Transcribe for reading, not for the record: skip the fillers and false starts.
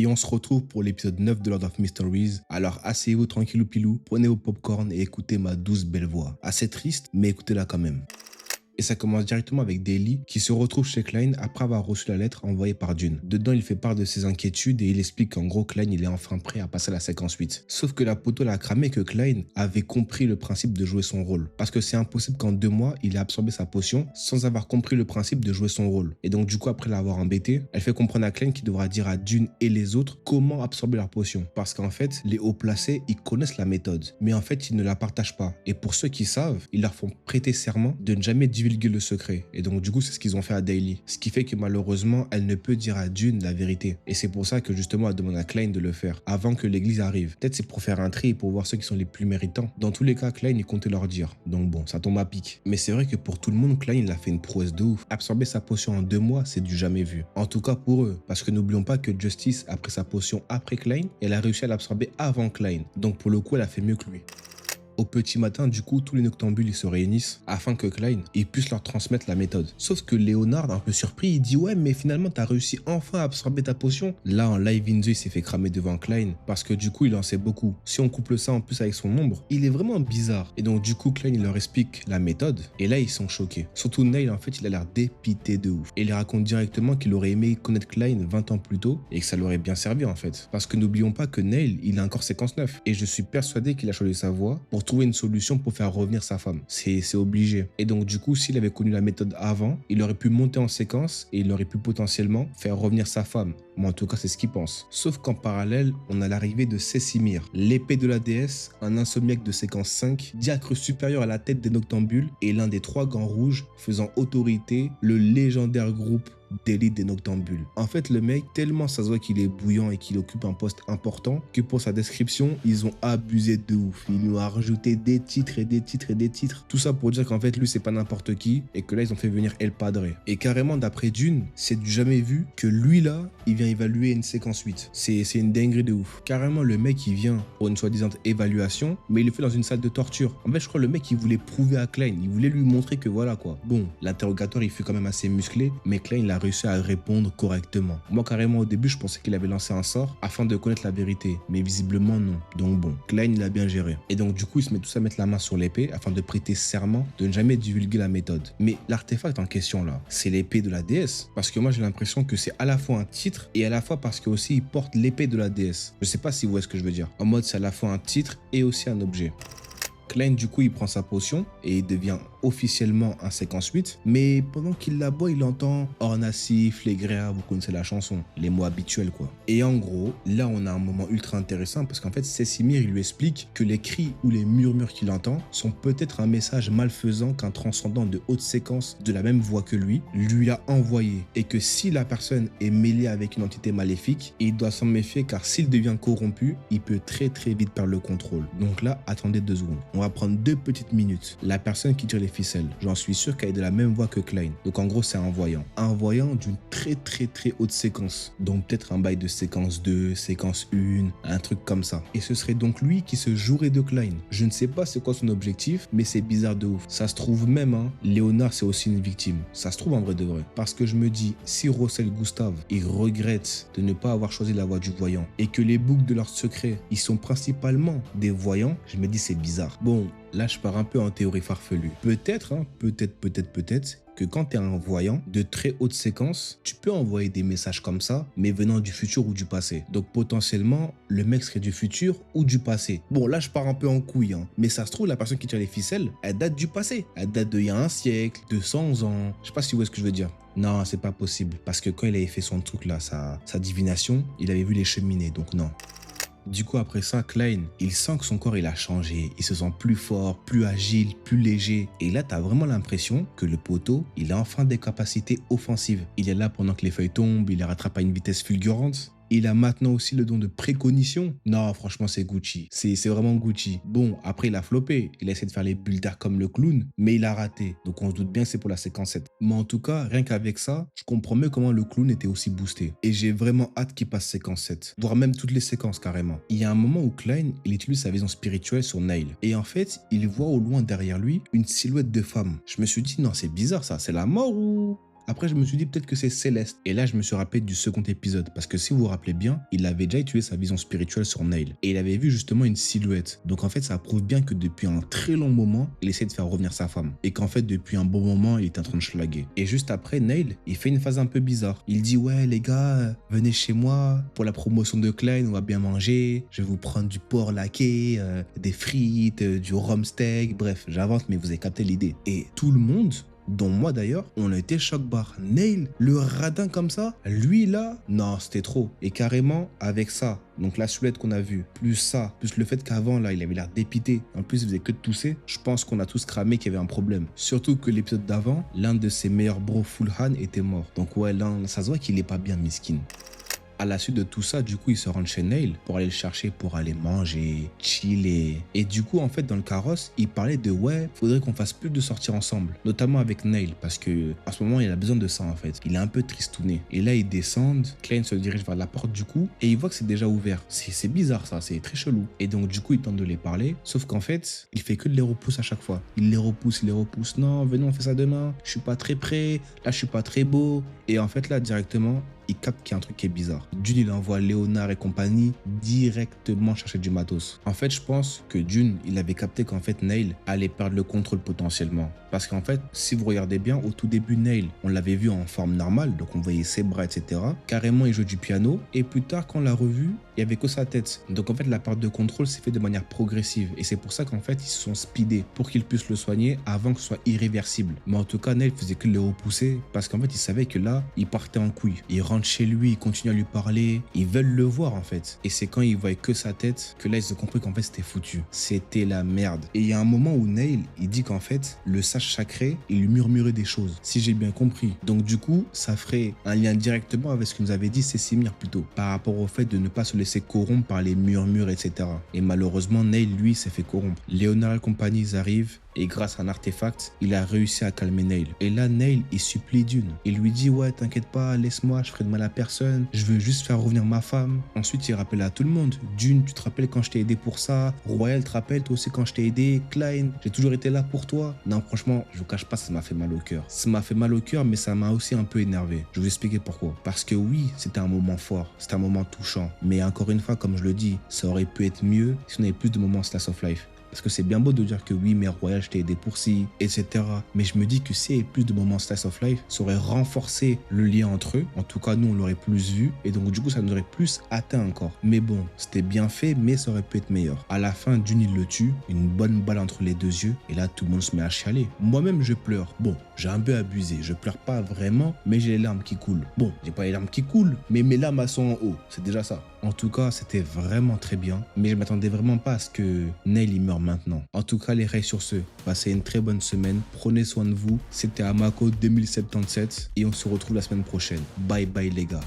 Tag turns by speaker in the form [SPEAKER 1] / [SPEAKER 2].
[SPEAKER 1] et on se retrouve pour l'épisode 9 de Lord of Mysteries. Alors asseyez-vous tranquillou pilou, prenez vos popcorn et écoutez ma douce belle voix. Assez triste, mais écoutez-la quand même. Et ça commence directement avec Daily qui se retrouve chez Klein après avoir reçu la lettre envoyée par Dune. Dedans, il fait part de ses inquiétudes et il explique qu'en gros, Klein il est enfin prêt à passer à la séquence 8. Sauf que la poteau l'a cramé que Klein avait compris le principe de jouer son rôle. Parce que c'est impossible qu'en 2 mois, il ait absorbé sa potion sans avoir compris le principe de jouer son rôle. Et donc du coup, après l'avoir embêté, elle fait comprendre à Klein qu'il devra dire à Dune et les autres comment absorber leur potion. Parce qu'en fait, les hauts placés, ils connaissent la méthode. Mais en fait, ils ne la partagent pas. Et pour ceux qui savent, ils leur font prêter serment de ne jamais divulguer le secret. Et donc du coup c'est ce qu'ils ont fait à Daily. Ce qui fait que malheureusement elle ne peut dire à Dune la vérité. Et c'est pour ça que justement elle demande à Klein de le faire avant que l'église arrive. Peut-être c'est pour faire un tri et pour voir ceux qui sont les plus méritants. Dans tous les cas Klein il comptait leur dire. Donc bon ça tombe à pic. Mais c'est vrai que pour tout le monde Klein il a fait une prouesse de ouf. Absorber sa potion en 2 mois c'est du jamais vu. En tout cas pour eux. Parce que n'oublions pas que Justice a pris sa potion après Klein et elle a réussi à l'absorber avant Klein. Donc pour le coup elle a fait mieux que lui. Au petit matin, du coup, tous les noctambules ils se réunissent afin que Klein puisse leur transmettre la méthode. Sauf que Léonard, un peu surpris, il dit « Ouais, mais finalement, t'as réussi enfin à absorber ta potion ?» Là, en live Inzo, il s'est fait cramer devant Klein parce que du coup, il en sait beaucoup. Si on couple ça en plus avec son ombre, il est vraiment bizarre. Et donc, du coup, Klein, il leur explique la méthode et là, ils sont choqués. Surtout Neil, en fait, il a l'air dépité de ouf. Et il raconte directement qu'il aurait aimé connaître Klein 20 ans plus tôt et que ça l'aurait bien servi, en fait. Parce que n'oublions pas que Neil, il a encore séquence 9. Et je suis persuadé qu'il a choisi sa voix pour trouver une solution pour faire revenir sa femme. C'est obligé. Et donc du coup, s'il avait connu la méthode avant, il aurait pu monter en séquence et il aurait pu potentiellement faire revenir sa femme. Moi en tout cas, c'est ce qu'il pense. Sauf qu'en parallèle, on a l'arrivée de Cécimir, l'épée de la déesse, un insomniaque de séquence 5, diacre supérieur à la tête des Noctambules et l'un des 3 gants rouges faisant autorité le légendaire groupe d'élite des Noctambules. En fait, le mec, tellement ça se voit qu'il est bouillant et qu'il occupe un poste important que pour sa description, ils ont abusé de ouf. Ils lui ont rajouté des titres et des titres et des titres. Tout ça pour dire qu'en fait, lui, c'est pas n'importe qui et que là, ils ont fait venir El Padre. Et carrément, d'après Dune, c'est du jamais vu que lui, là, il vient évaluer une séquence 8. C'est une dinguerie de ouf. Carrément, le mec, il vient pour une soi-disant évaluation, mais il le fait dans une salle de torture. En fait, je crois le mec, il voulait prouver à Klein. Il voulait lui montrer que voilà, quoi. Bon, l'interrogatoire, il fut quand même assez musclé, mais Klein, il a réussi à répondre correctement. Moi, carrément, au début, je pensais qu'il avait lancé un sort afin de connaître la vérité, mais visiblement, non. Donc bon, Klein, il a bien géré. Et donc, du coup, il se met tous à mettre la main sur l'épée afin de prêter serment de ne jamais divulguer la méthode. Mais l'artefact en question, là, c'est l'épée de la déesse. Parce que moi, j'ai l'impression que c'est à la fois un titre et à la fois parce que aussi il porte l'épée de la déesse. Je sais pas si vous voyez ce que je veux dire. En mode, c'est à la fois un titre et aussi un objet. Klein, du coup, il prend sa potion et il devient officiellement un séquence 8. Mais pendant qu'il la boit, il entend Ornassif, Legrea, vous connaissez la chanson, les mots habituels quoi. Et en gros, là, on a un moment ultra intéressant parce qu'en fait, Cécimir, il lui explique que les cris ou les murmures qu'il entend sont peut-être un message malfaisant qu'un transcendant de haute séquence de la même voix que lui a envoyé. Et que si la personne est mêlée avec une entité maléfique, il doit s'en méfier car s'il devient corrompu, il peut très vite perdre le contrôle. Donc là, attendez 2 secondes. On va prendre 2 petites minutes. La personne qui tire les ficelles, j'en suis sûr qu'elle est de la même voix que Klein. Donc en gros, c'est un voyant. Un voyant d'une très haute séquence. Donc peut-être un bail de séquence 2, séquence 1, un truc comme ça. Et ce serait donc lui qui se jouerait de Klein. Je ne sais pas c'est quoi son objectif, mais c'est bizarre de ouf. Ça se trouve même, hein, Léonard c'est aussi une victime. Ça se trouve en vrai de vrai. Parce que je me dis, si Rossel Gustave, il regrette de ne pas avoir choisi la voix du voyant et que les boucs de leur secret, ils sont principalement des voyants, je me dis c'est bizarre. Bon, là, je pars un peu en théorie farfelue. Peut-être, hein, peut-être que quand tu es un voyant de très haute séquence, tu peux envoyer des messages comme ça, mais venant du futur ou du passé. Donc potentiellement, le mec serait du futur ou du passé. Bon, là, je pars un peu en couille, hein, mais ça se trouve, la personne qui tire les ficelles, elle date du passé. Elle date d'il y a 1 siècle, 200 ans. Je sais pas si vous voyez ce que je veux dire. Non, c'est pas possible. Parce que quand il avait fait son truc là, sa divination, il avait vu les cheminées, donc non. Du coup, après ça, Klein, il sent que son corps, il a changé. Il se sent plus fort, plus agile, plus léger. Et là, t'as vraiment l'impression que le poteau, il a enfin des capacités offensives. Il est là pendant que les feuilles tombent, il les rattrape à une vitesse fulgurante. Il a maintenant aussi le don de précognition. Non, franchement, c'est Gucci. C'est vraiment Gucci. Bon, après, il a floppé. Il a essayé de faire les bulles d'air comme le clown, mais il a raté. Donc, on se doute bien que c'est pour la séquence 7. Mais en tout cas, rien qu'avec ça, je comprends mieux comment le clown était aussi boosté. Et j'ai vraiment hâte qu'il passe séquence 7. Voire même toutes les séquences, carrément. Il y a un moment où Klein, il utilise sa vision spirituelle sur Neil. Et en fait, il voit au loin derrière lui une silhouette de femme. Je me suis dit, non, c'est bizarre ça. C'est la mort ou... Après, je me suis dit peut-être que c'est Céleste. Et là, je me suis rappelé du second épisode. Parce que si vous vous rappelez bien, il avait déjà utilisé sa vision spirituelle sur Neil. Et il avait vu justement une silhouette. Donc en fait, ça prouve bien que depuis un très long moment, il essaie de faire revenir sa femme. Et qu'en fait, depuis un bon moment, il est en train de schlaguer. Et juste après, Neil, il fait une phase un peu bizarre. Il dit, ouais, les gars, venez chez moi. Pour la promotion de Klein, on va bien manger. Je vais vous prendre du porc laqué, des frites, du rhum steak. Bref, j'invente, mais vous avez capté l'idée. Et tout le monde, dont moi d'ailleurs, on a été choc-barre. Neil, le radin comme ça, lui là, non, c'était trop. Et carrément, avec ça, donc la silhouette qu'on a vue, plus ça, plus le fait qu'avant là, il avait l'air dépité, en plus il faisait que de tousser, je pense qu'on a tous cramé qu'il y avait un problème. Surtout que l'épisode d'avant, l'un de ses meilleurs bros, Fulhan, était mort. Donc ouais, là, ça se voit qu'il est pas bien miskin. À la suite de tout ça, du coup, ils se rendent chez Neil pour aller le chercher, pour aller manger, chiller. Et du coup, en fait, dans le carrosse, il parlait de ouais, faudrait qu'on fasse plus de sorties ensemble, notamment avec Neil, parce que à ce moment, il a besoin de ça en fait. Il est un peu tristouné. Et là, ils descendent. Klein se dirige vers la porte du coup et il voit que c'est déjà ouvert. C'est bizarre ça, c'est très chelou. Et donc, du coup, il tente de les parler, sauf qu'en fait, il fait que de les repousser à chaque fois. Il les repousse, il les repousse. Non, venez, on fait ça demain. Je suis pas très prêt. Là, je suis pas très beau. Et en fait, là, directement, il capte qu'il y a un truc qui est bizarre. Dune, il envoie Léonard et compagnie directement chercher du matos. En fait, je pense que Dune, il avait capté qu'en fait, Neil allait perdre le contrôle potentiellement. Parce qu'en fait, si vous regardez bien, au tout début, Neil, on l'avait vu en forme normale, donc on voyait ses bras, etc. Carrément, il jouait du piano. Et plus tard, quand on l'a revu, il n'y avait que sa tête. Donc en fait, la perte de contrôle s'est fait de manière progressive. Et c'est pour ça qu'en fait, ils se sont speedés pour qu'ils puissent le soigner avant que ce soit irréversible. Mais en tout cas, Neil faisait que le repousser parce qu'en fait, il savait que là, il partait en couille. Il rentre chez lui, il continue à lui parler. Ils veulent le voir en fait. Et c'est quand ils voient que sa tête que là, ils ont compris qu'en fait, c'était foutu. C'était la merde. Et il y a un moment où Neil, il dit qu'en fait, le sage sacré, il lui murmurait des choses. Si j'ai bien compris. Donc du coup, ça ferait un lien directement avec ce que nous avait dit Cécimir plutôt. Par rapport au fait de ne pas se laisser corrompre par les murmures, etc. Et malheureusement, Neil, lui, s'est fait corrompre. Léonard et compagnie, ils arrivent. Et grâce à un artefact, il a réussi à calmer Neil. Et là, Neil, il supplie Dune. Il lui dit, ouais, t'inquiète pas, laisse-moi, je ferai de mal à personne. Je veux juste faire revenir ma femme. Ensuite, il rappelle à tout le monde. Dune, tu te rappelles quand je t'ai aidé pour ça? Royal, te rappelle toi aussi quand je t'ai aidé? Klein, j'ai toujours été là pour toi. Non, franchement, je vous cache pas, ça m'a fait mal au cœur. Ça m'a fait mal au cœur, mais ça m'a aussi un peu énervé. Je vais vous expliquer pourquoi. Parce que oui, c'était un moment fort. C'était un moment touchant. Mais encore une fois, comme je le dis, ça aurait pu être mieux si on avait plus de moments slice of life. Parce que c'est bien beau de dire que oui, Mère Royale, je t'ai aidé pour ci, etc. Mais je me dis que s'il y avait plus de moments slice of life, ça aurait renforcé le lien entre eux. En tout cas, nous, on l'aurait plus vu. Et donc, du coup, ça nous aurait plus atteint encore. Mais bon, c'était bien fait, mais ça aurait pu être meilleur. À la fin, Dune, il le tue. Une bonne balle entre les deux yeux. Et là, tout le monde se met à chialer. Moi-même, je pleure. Bon, j'ai un peu abusé. Je pleure pas vraiment, mais j'ai les larmes qui coulent. Bon, j'ai pas les larmes qui coulent, mais mes larmes, elles sont en haut. C'est déjà ça. En tout cas, c'était vraiment très bien. Mais je m'attendais vraiment pas à ce que Neil, il meure maintenant. En tout cas, les rails sur ce. Passez une très bonne semaine. Prenez soin de vous. C'était Amako 2077 et on se retrouve la semaine prochaine. Bye bye les gars.